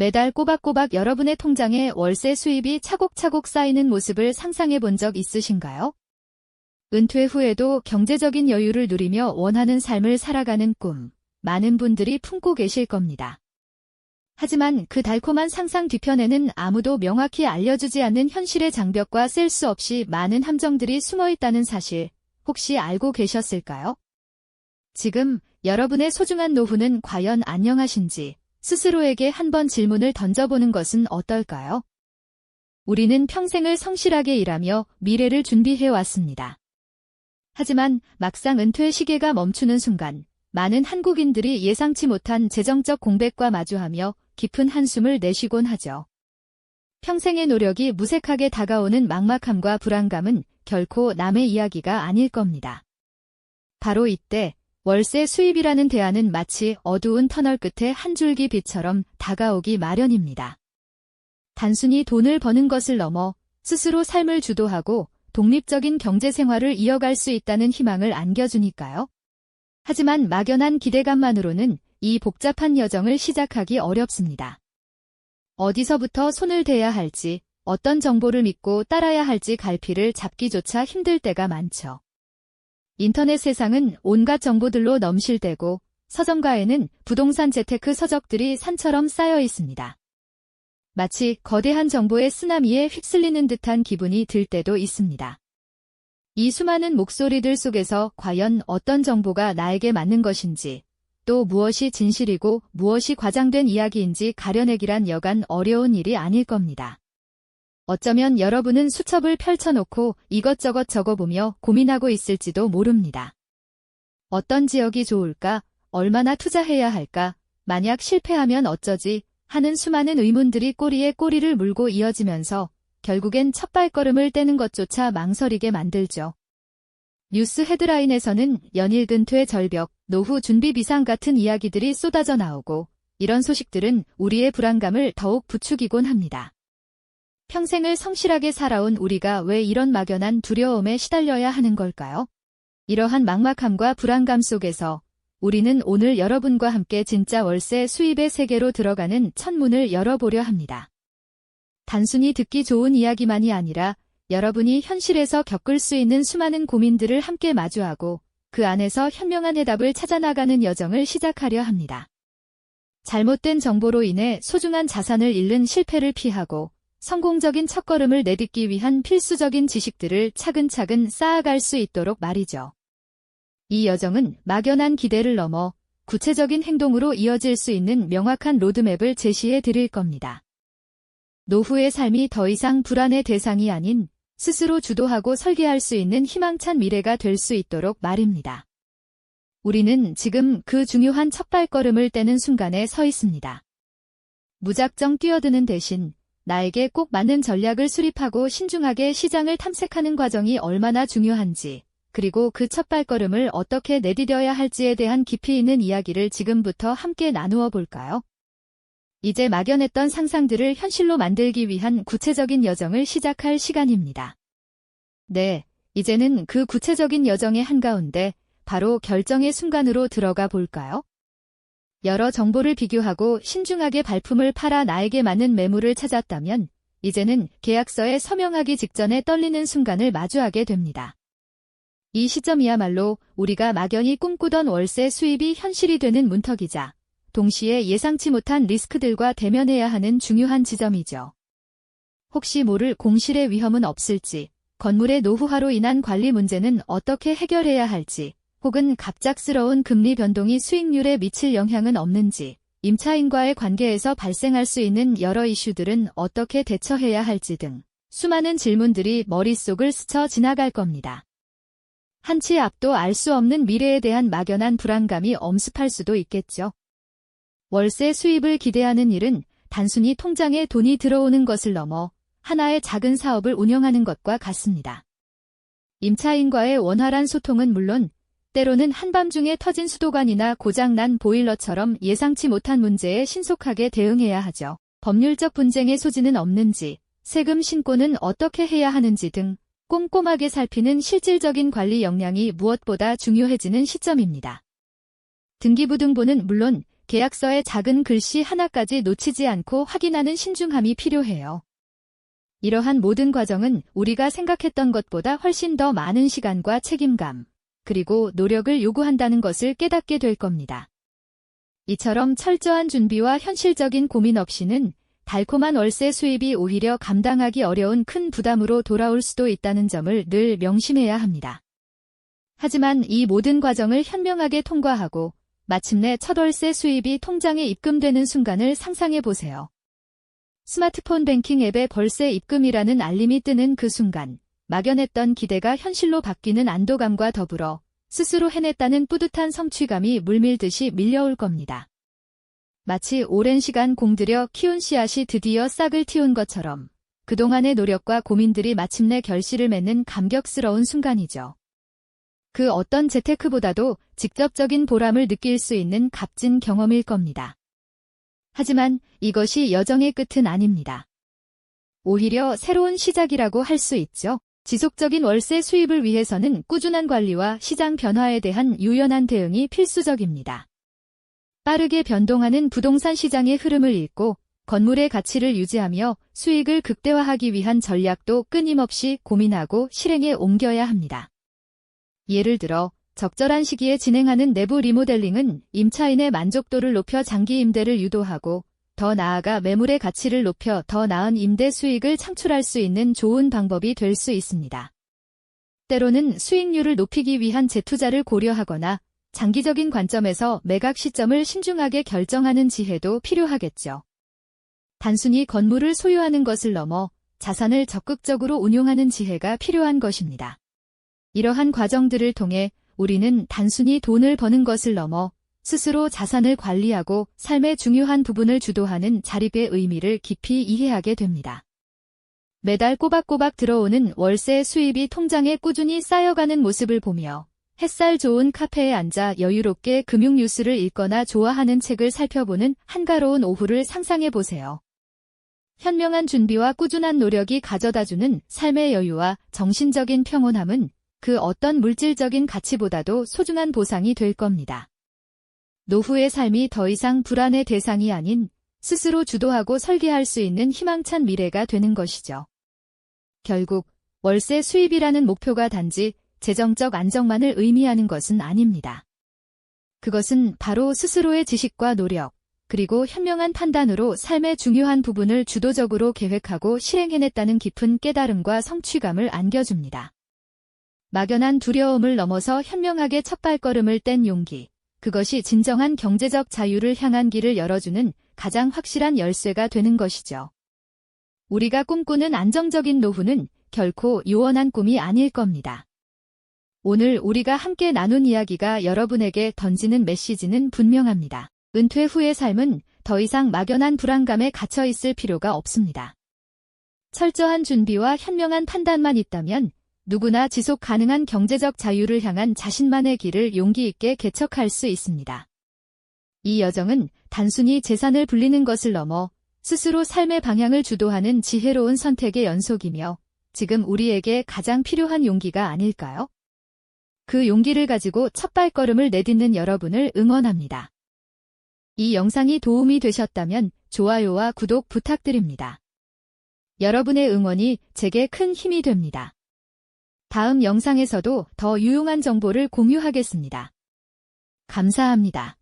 매달 꼬박꼬박 여러분의 통장에 월세 수입이 차곡차곡 쌓이는 모습을 상상해 본 적 있으신가요? 은퇴 후에도 경제적인 여유를 누리며 원하는 삶을 살아가는 꿈, 많은 분들이 품고 계실 겁니다. 하지만 그 달콤한 상상 뒤편에는 아무도 명확히 알려주지 않는 현실의 장벽과 셀 수 없이 많은 함정들이 숨어 있다는 사실, 혹시 알고 계셨을까요? 지금 여러분의 소중한 노후는 과연 안녕하신지 스스로에게 한번 질문을 던져보는 것은 어떨까요? 우리는 평생을 성실하게 일하며 미래를 준비해 왔습니다. 하지만 막상 은퇴 시계가 멈추는 순간, 많은 한국인들이 예상치 못한 재정적 공백과 마주하며 깊은 한숨을 내쉬곤 하죠. 평생의 노력이 무색하게 다가오는 막막함과 불안감은 결코 남의 이야기가 아닐 겁니다. 바로 이때 월세 수입이라는 대안은 마치 어두운 터널 끝에 한 줄기 빛처럼 다가오기 마련입니다. 단순히 돈을 버는 것을 넘어 스스로 삶을 주도하고 독립적인 경제 생활을 이어갈 수 있다는 희망을 안겨주니까요. 하지만 막연한 기대감만으로는 이 복잡한 여정을 시작하기 어렵습니다. 어디서부터 손을 대야 할지, 어떤 정보를 믿고 따라야 할지 갈피를 잡기조차 힘들 때가 많죠. 인터넷 세상은 온갖 정보들로 넘실대고 서점가에는 부동산 재테크 서적들이 산처럼 쌓여 있습니다. 마치 거대한 정보의 쓰나미에 휩쓸리는 듯한 기분이 들 때도 있습니다. 이 수많은 목소리들 속에서 과연 어떤 정보가 나에게 맞는 것인지, 또 무엇이 진실이고 무엇이 과장된 이야기인지 가려내기란 여간 어려운 일이 아닐 겁니다. 어쩌면 여러분은 수첩을 펼쳐놓고 이것저것 적어보며 고민하고 있을지도 모릅니다. 어떤 지역이 좋을까? 얼마나 투자해야 할까? 만약 실패하면 어쩌지? 하는 수많은 의문들이 꼬리에 꼬리를 물고 이어지면서 결국엔 첫 발걸음을 떼는 것조차 망설이게 만들죠. 뉴스 헤드라인에서는 연일 은퇴 절벽, 노후 준비 비상 같은 이야기들이 쏟아져 나오고 이런 소식들은 우리의 불안감을 더욱 부추기곤 합니다. 평생을 성실하게 살아온 우리가 왜 이런 막연한 두려움에 시달려야 하는 걸까요? 이러한 막막함과 불안감 속에서 우리는 오늘 여러분과 함께 진짜 월세 수입의 세계로 들어가는 첫문을 열어보려 합니다. 단순히 듣기 좋은 이야기만이 아니라 여러분이 현실에서 겪을 수 있는 수많은 고민들을 함께 마주하고 그 안에서 현명한 해답을 찾아나가는 여정을 시작하려 합니다. 잘못된 정보로 인해 소중한 자산을 잃는 실패를 피하고 성공적인 첫걸음을 내딛기 위한 필수적인 지식들을 차근차근 쌓아갈 수 있도록 말이죠. 이 여정은 막연한 기대를 넘어 구체적인 행동으로 이어질 수 있는 명확한 로드맵을 제시해 드릴 겁니다. 노후의 삶이 더 이상 불안의 대상이 아닌 스스로 주도하고 설계할 수 있는 희망찬 미래가 될 수 있도록 말입니다. 우리는 지금 그 중요한 첫발걸음을 떼는 순간에 서 있습니다. 무작정 뛰어드는 대신 나에게 꼭 맞는 전략을 수립하고 신중하게 시장을 탐색하는 과정이 얼마나 중요한지, 그리고 그 첫발걸음을 어떻게 내디뎌야 할지에 대한 깊이 있는 이야기를 지금부터 함께 나누어 볼까요? 이제 막연했던 상상들을 현실로 만들기 위한 구체적인 여정을 시작할 시간입니다. 네, 이제는 그 구체적인 여정의 한가운데 바로 결정의 순간으로 들어가 볼까요? 여러 정보를 비교하고 신중하게 발품을 팔아 나에게 맞는 매물을 찾았다면 이제는 계약서에 서명하기 직전에 떨리는 순간을 마주하게 됩니다. 이 시점이야말로 우리가 막연히 꿈꾸던 월세 수입이 현실이 되는 문턱이자 동시에 예상치 못한 리스크들과 대면해야 하는 중요한 지점이죠. 혹시 모를 공실의 위험은 없을지, 건물의 노후화로 인한 관리 문제는 어떻게 해결해야 할지, 혹은 갑작스러운 금리 변동이 수익률에 미칠 영향은 없는지, 임차인과의 관계에서 발생할 수 있는 여러 이슈들은 어떻게 대처해야 할지 등 수많은 질문들이 머릿속을 스쳐 지나갈 겁니다. 한치 앞도 알 수 없는 미래에 대한 막연한 불안감이 엄습할 수도 있겠죠. 월세 수입을 기대하는 일은 단순히 통장에 돈이 들어오는 것을 넘어 하나의 작은 사업을 운영하는 것과 같습니다. 임차인과의 원활한 소통은 물론 때로는 한밤중에 터진 수도관이나 고장난 보일러처럼 예상치 못한 문제에 신속하게 대응해야 하죠. 법률적 분쟁의 소지는 없는지, 세금 신고는 어떻게 해야 하는지 등 꼼꼼하게 살피는 실질적인 관리 역량이 무엇보다 중요해지는 시점입니다. 등기부등본은 물론 계약서의 작은 글씨 하나까지 놓치지 않고 확인하는 신중함이 필요해요. 이러한 모든 과정은 우리가 생각했던 것보다 훨씬 더 많은 시간과 책임감, 그리고 노력을 요구한다는 것을 깨닫게 될 겁니다. 이처럼 철저한 준비와 현실적인 고민 없이는 달콤한 월세 수입이 오히려 감당하기 어려운 큰 부담으로 돌아올 수도 있다는 점을 늘 명심해야 합니다. 하지만 이 모든 과정을 현명하게 통과하고 마침내 첫 월세 수입이 통장에 입금되는 순간을 상상해 보세요. 스마트폰 뱅킹 앱에 월세 입금이라는 알림이 뜨는 그 순간, 막연했던 기대가 현실로 바뀌는 안도감과 더불어 스스로 해냈다는 뿌듯한 성취감이 물밀듯이 밀려올 겁니다. 마치 오랜 시간 공들여 키운 씨앗이 드디어 싹을 틔운 것처럼 그동안의 노력과 고민들이 마침내 결실을 맺는 감격스러운 순간이죠. 그 어떤 재테크보다도 직접적인 보람을 느낄 수 있는 값진 경험일 겁니다. 하지만 이것이 여정의 끝은 아닙니다. 오히려 새로운 시작이라고 할 수 있죠. 지속적인 월세 수입을 위해서는 꾸준한 관리와 시장 변화에 대한 유연한 대응이 필수적입니다. 빠르게 변동하는 부동산 시장의 흐름을 읽고 건물의 가치를 유지하며 수익을 극대화하기 위한 전략도 끊임없이 고민하고 실행에 옮겨야 합니다. 예를 들어 적절한 시기에 진행하는 내부 리모델링은 임차인의 만족도를 높여 장기 임대를 유도하고 더 나아가 매물의 가치를 높여 더 나은 임대 수익을 창출할 수 있는 좋은 방법이 될 수 있습니다. 때로는 수익률을 높이기 위한 재투자를 고려하거나 장기적인 관점에서 매각 시점을 신중하게 결정하는 지혜도 필요하겠죠. 단순히 건물을 소유하는 것을 넘어 자산을 적극적으로 운용하는 지혜가 필요한 것입니다. 이러한 과정들을 통해 우리는 단순히 돈을 버는 것을 넘어 스스로 자산을 관리하고 삶의 중요한 부분을 주도하는 자립의 의미를 깊이 이해하게 됩니다. 매달 꼬박꼬박 들어오는 월세 수입이 통장에 꾸준히 쌓여가는 모습을 보며 햇살 좋은 카페에 앉아 여유롭게 금융 뉴스를 읽거나 좋아하는 책을 살펴보는 한가로운 오후를 상상해 보세요. 현명한 준비와 꾸준한 노력이 가져다주는 삶의 여유와 정신적인 평온함은 그 어떤 물질적인 가치보다도 소중한 보상이 될 겁니다. 노후의 삶이 더 이상 불안의 대상이 아닌 스스로 주도하고 설계할 수 있는 희망찬 미래가 되는 것이죠. 결국 월세 수입이라는 목표가 단지 재정적 안정만을 의미하는 것은 아닙니다. 그것은 바로 스스로의 지식과 노력, 그리고 현명한 판단으로 삶의 중요한 부분을 주도적으로 계획하고 실행해냈다는 깊은 깨달음과 성취감을 안겨줍니다. 막연한 두려움을 넘어서 현명하게 첫발걸음을 뗀 용기, 그것이 진정한 경제적 자유를 향한 길을 열어주는 가장 확실한 열쇠가 되는 것이죠. 우리가 꿈꾸는 안정적인 노후는 결코 요원한 꿈이 아닐 겁니다. 오늘 우리가 함께 나눈 이야기가 여러분에게 던지는 메시지는 분명합니다. 은퇴 후의 삶은 더 이상 막연한 불안감에 갇혀 있을 필요가 없습니다. 철저한 준비와 현명한 판단만 있다면 누구나 지속 가능한 경제적 자유를 향한 자신만의 길을 용기 있게 개척할 수 있습니다. 이 여정은 단순히 재산을 불리는 것을 넘어 스스로 삶의 방향을 주도하는 지혜로운 선택의 연속이며 지금 우리에게 가장 필요한 용기가 아닐까요? 그 용기를 가지고 첫발걸음을 내딛는 여러분을 응원합니다. 이 영상이 도움이 되셨다면 좋아요와 구독 부탁드립니다. 여러분의 응원이 제게 큰 힘이 됩니다. 다음 영상에서도 더 유용한 정보를 공유하겠습니다. 감사합니다.